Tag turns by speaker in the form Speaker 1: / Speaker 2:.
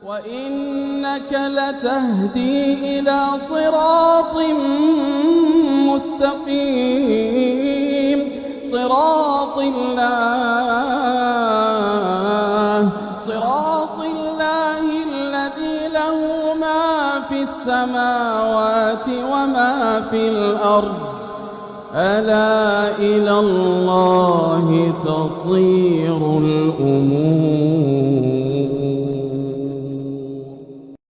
Speaker 1: وإنك لتهدي إلى صراط مستقيم صراط الله الذي له ما في السماوات وما في الأرض ألا إلى الله تصير الأمور.